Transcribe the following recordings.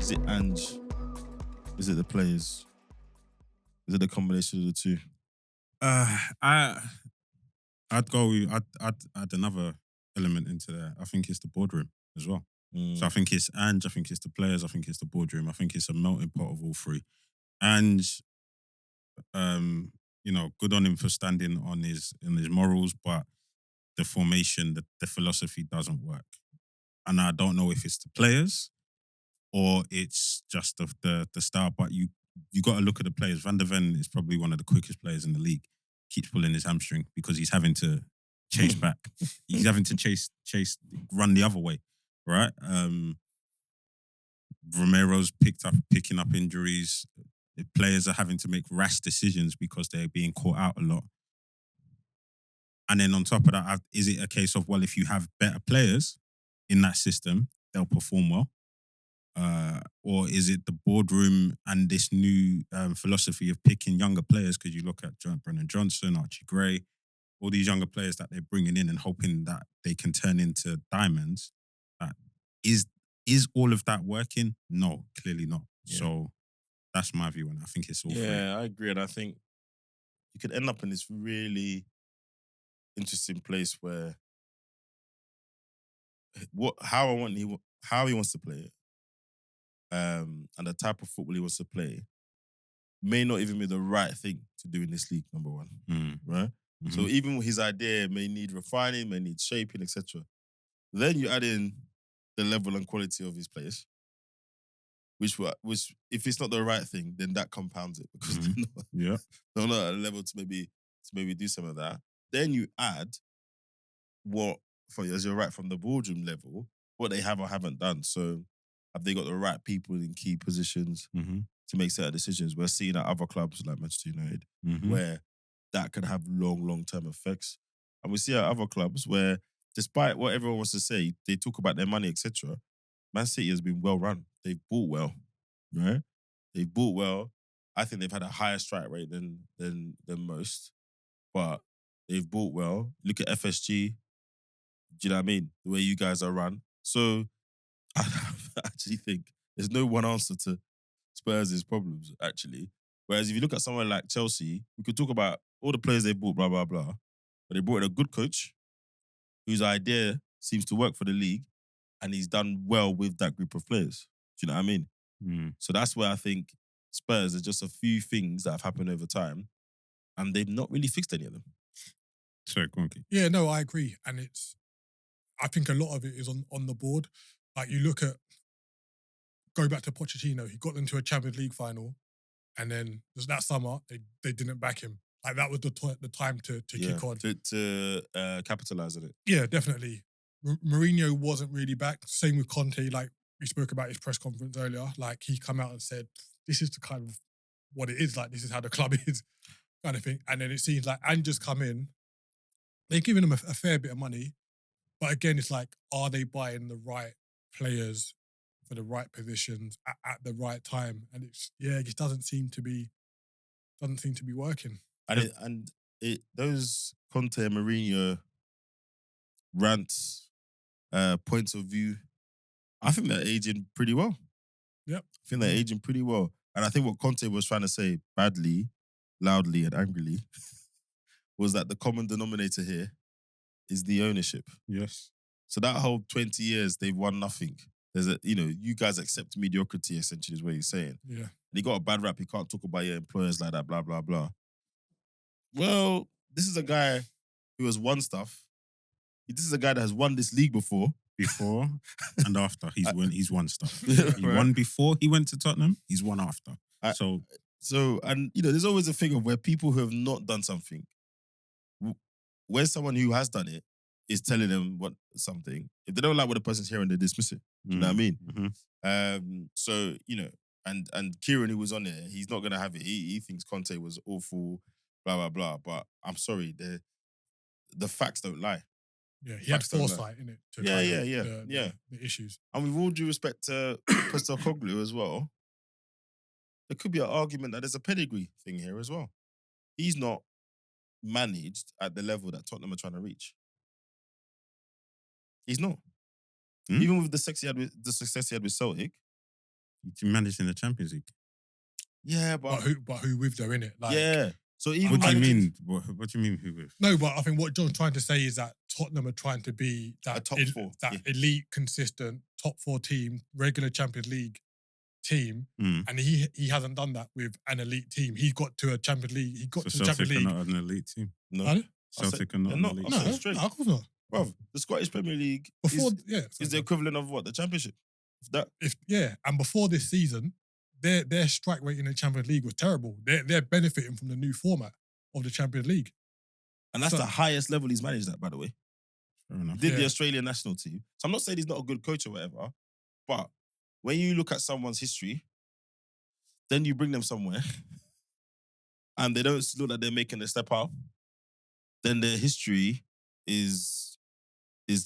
Is it Ange? Is it the players? Is it the combination of the two? I'd go. I'd add another element into there. I think it's the boardroom as well. So I think it's Ange. I think it's the players. I think it's the boardroom. I think it's a melting pot of all three. Ange, good on him for standing on his morals, but the formation, the philosophy doesn't work. And I don't know if it's the players or it's just the style. But you got to look at the players. Van der Ven is probably one of the quickest players in the league. Keeps pulling his hamstring because he's having to chase back. He's having to chase, run the other way, right? Romero's picking up injuries. The players are having to make rash decisions because they're being caught out a lot. And then on top of that, is it a case of, well, if you have better players in that system, they'll perform well? Or is it the boardroom and this new philosophy of picking younger players? Because you look at Brennan Johnson, Archie Gray, all these younger players that they're bringing in and hoping that they can turn into diamonds. Is all of that working? No, clearly not. Yeah. So that's my view, and I think it's all three. Yeah, I agree, and I think you could end up in this really interesting place where how he wants to play it, and the type of football he wants to play may not even be the right thing to do in this league. Number one, right? Mm-hmm. So even his idea may need refining, may need shaping, etc. Then you add in the level and quality of his players, which if it's not the right thing, then that compounds it because they're not at a level to maybe do some of that. Then you add as you're right, from the boardroom level, what they have or haven't done. So have they got the right people in key positions to make certain decisions? We're seeing at other clubs like Manchester United where that can have long-term effects. And we see at other clubs where, despite what everyone wants to say, they talk about their money, etc. Man City has been well run. They've bought well, right? They've bought well. I think they've had a higher strike rate than most, but they've bought well. Look at FSG. Do you know what I mean? The way you guys are run. So I actually think there's no one answer to Spurs' problems, actually. Whereas if you look at somewhere like Chelsea, we could talk about all the players they bought, blah, blah, blah. But they brought in a good coach whose idea seems to work for the league, and he's done well with that group of players. Do you know what I mean? So that's where I think Spurs, there's just a few things that have happened over time, and they've not really fixed any of them. Sorry, go on, Keith. Yeah, no, I agree. And I think a lot of it is on the board. Like you look at, go back to Pochettino, he got them to a Champions League final, and then just that summer, they didn't back him. Like that was the time to kick on. To capitalise on it. Yeah, definitely. Mourinho wasn't really back. Same with Conte, like we spoke about his press conference earlier. Like he come out and said, this is the kind of what it is, like this is how the club is, kind of thing. And then it seems like Ange's come in, they've given him a fair bit of money, but again, it's like, are they buying the right players for the right positions at the right time? And it just doesn't seem to be working. And those Conte and Mourinho rants, points of view, I think they're aging pretty well. Yep. I think they're aging pretty well. And I think what Conte was trying to say badly, loudly and angrily was that the common denominator here is the ownership. Yes. So that whole 20 years, they've won nothing. There's you guys accept mediocrity, essentially, is what he's saying. Yeah. And he got a bad rap. You can't talk about your employers like that, blah, blah, blah. Well, this is a guy who has won stuff. This is a guy that has won this league before and after. He's won stuff. Yeah, he won before he went to Tottenham. He's won after. And there's always a thing of where people who have not done something, when someone who has done it is telling them something, if they don't like what the person's hearing, they dismiss it. Do you know what I mean? And Kieran, who was on there, he's not gonna have it. He thinks Conte was awful, blah blah blah. But I'm sorry, the facts don't lie. Yeah, he had foresight in it. The issues. And with all due respect to Postecoglou as well, there could be an argument that there's a pedigree thing here as well. He's not managed at the level that Tottenham are trying to reach. He's not. Even with the success he had with Celtic, You managed in the Champions League. Yeah, But who with though, innit? Like, yeah. So even What do you managing mean? What do you mean? Who with? No, but I think what John's trying to say is that Tottenham are trying to be that A top four, that yeah. elite, consistent top 4 team, regular Champions League team, Mm. and he hasn't done that with an elite team. He got to a Champions League. He got So to the Champions Celtic are League. not an elite team. no. Pardon? Celtic are not they're an not. elite I'll No, say team. it straight. no, of course not. Bruv, the Scottish Premier League Before, is the equivalent of what? The Championship. That and before this season, their strike rate in the Champions League was terrible. They're benefiting from the new format of the Champions League. and that's So- the highest level he's managed at, by the way. Fair enough. Did the Yeah. Australian national team. So I'm not saying he's not a good coach or whatever, but when you look at someone's history, then you bring them somewhere and they don't look like they're making a step up, then their history is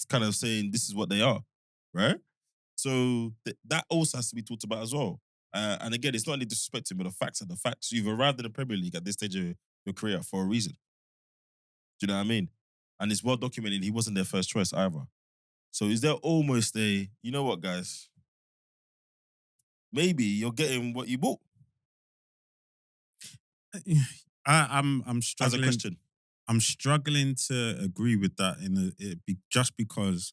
kind of saying this is what they are, right? So that also has to be talked about as well. And again, it's not only disrespecting, but the facts are the facts. You've arrived in the Premier League at this stage of your career for a reason. Do you know what I mean? And it's well documented he wasn't their first choice either. So is there almost you know what, guys? Maybe you're getting what you bought I'm as a struggling. question. I'm struggling to agree with that just because.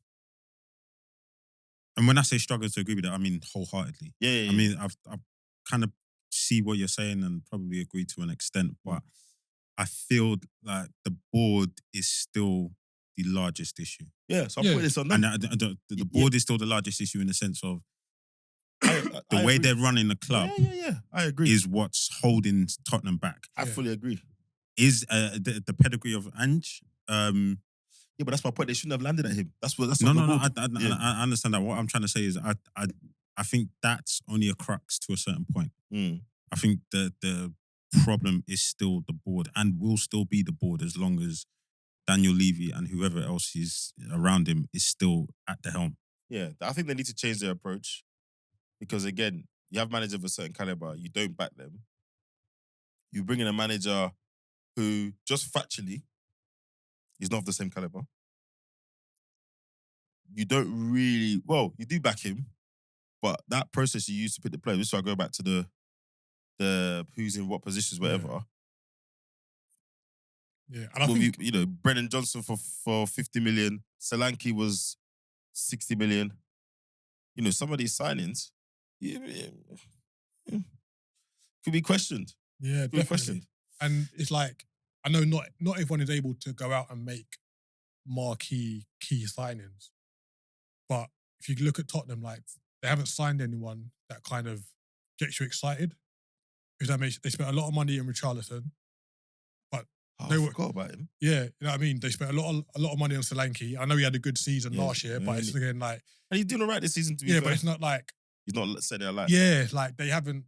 And when I say struggle to agree with that, I mean wholeheartedly. Yeah. I mean, I've kind of see what you're saying and probably agree to an extent, but I feel like the board is still the largest issue. yeah. So I'm putting this on And them. the board is still the largest issue in the sense of I the way agree. they're running the club Yeah. I agree. is what's holding Tottenham back. I Yeah. fully agree. Is the pedigree of Ange? Yeah, but that's my point. They shouldn't have landed at him. That's No. on the board. I understand that. What I'm trying to say is, I think that's only a crux to a certain point. Mm. I think the problem is still the board and will still be the board as long as Daniel Levy and whoever else is around him is still at the helm. Yeah, I think they need to change their approach because again, you have managers of a certain caliber, you don't back them. You bring in a manager who just factually is not of the same caliber. You don't really, well, you do back him, but that process you use to pick the players, so I go back to the who's in what positions, whatever. Yeah, and I Well, think you know, Brennan Johnson for 50 million, Solanke was 60 million. You know, some of these signings could be questioned. yeah, Could be definitely. questioned. And it's like I know not everyone is able to go out and make marquee key signings, but if you look at Tottenham, like they haven't signed anyone that kind of gets you excited. If that makes, they spent a lot of money on Richarlison. Oh, They I were- forgot about him. Yeah, you know what I mean. They spent a lot of money on Solanke. I know he had a good season Yeah, last year, yeah, but it's really. again like And he's doing all right this season, to be yeah, fair. but it's not like He's not setting a line. yeah, like they haven't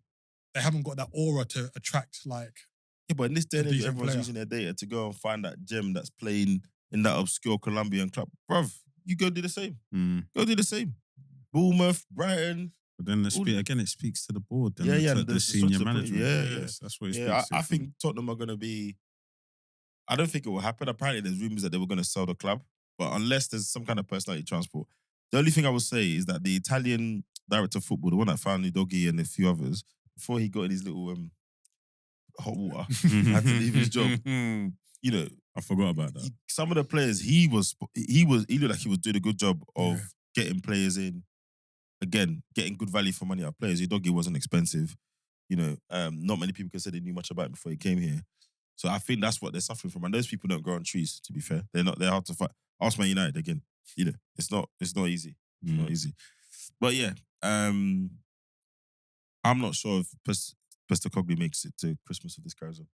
got that aura to attract like Yeah, but in this day and A age, decent everyone's player. using their data to go and find that gem that's playing in that obscure Colombian club. Bruv, you go do the same. Go do the same. Bournemouth, Brighton. But then All- again, it speaks to the board and Yeah, to and the the senior structure, management. yeah. Yes, that's what it Yeah, speaks to. I think Tottenham are going to be... I don't think it will happen. Apparently, there's rumours that they were going to sell the club. But unless there's some kind of personality transport. The only thing I will say is that the Italian director of football, the one that found Udogi and a few others, before he got in his little hot water, had to leave his job. You know, I forgot about that. some of the players he looked like he was doing a good job of Yeah. getting players in. Again, getting good value for money out of players. Udogi wasn't expensive. You know, not many people can say they knew much about him before he came here. So I think that's what they're suffering from. And those people don't grow on trees, to be fair. They're hard to fight. Ask Man United again. You know, it's not easy. It's not easy. But yeah, I'm not sure if Postecoglou makes it to Christmas if this carries on.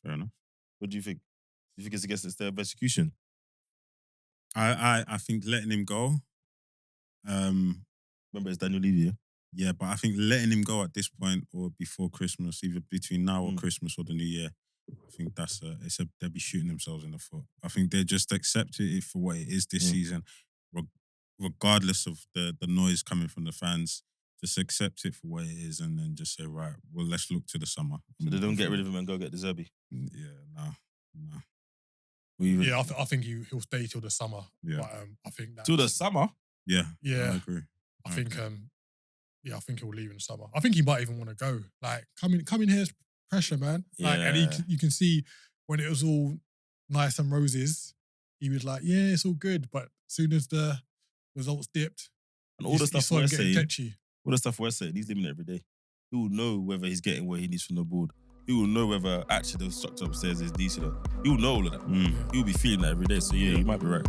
Fair enough. What do you think? Do you think it's against the state of execution? I think letting him go. Remember, it's Daniel Levy, yeah? Yeah, but I think letting him go at this point or before Christmas, either between now or Christmas or the New Year, I think they'll be shooting themselves in the foot. I think they just accept it for what it is this season, regardless of the noise coming from the fans. Just accept it for what it is, and then just say, right, well, let's look to the summer. So they don't get rid of him and go get the Zerbi. Yeah, no. yeah, I think he'll stay till the summer. Yeah. But I think that Till the summer? Yeah, Yeah. I agree. I think Yeah, I think he'll leave in the summer. I think he might even want to go. Like, come in here's pressure, man. Like, and you can see when it was all nice and roses, he was like, yeah, it's all good. But as soon as the results dipped, And all the stuff we're saying, tetchy. all the stuff we're saying, he's living it every day. He will know whether he's getting what he needs from the board. He will know whether actually the structure upstairs is decent. He will know all of that. He will be feeling that every day. So yeah, you might be right.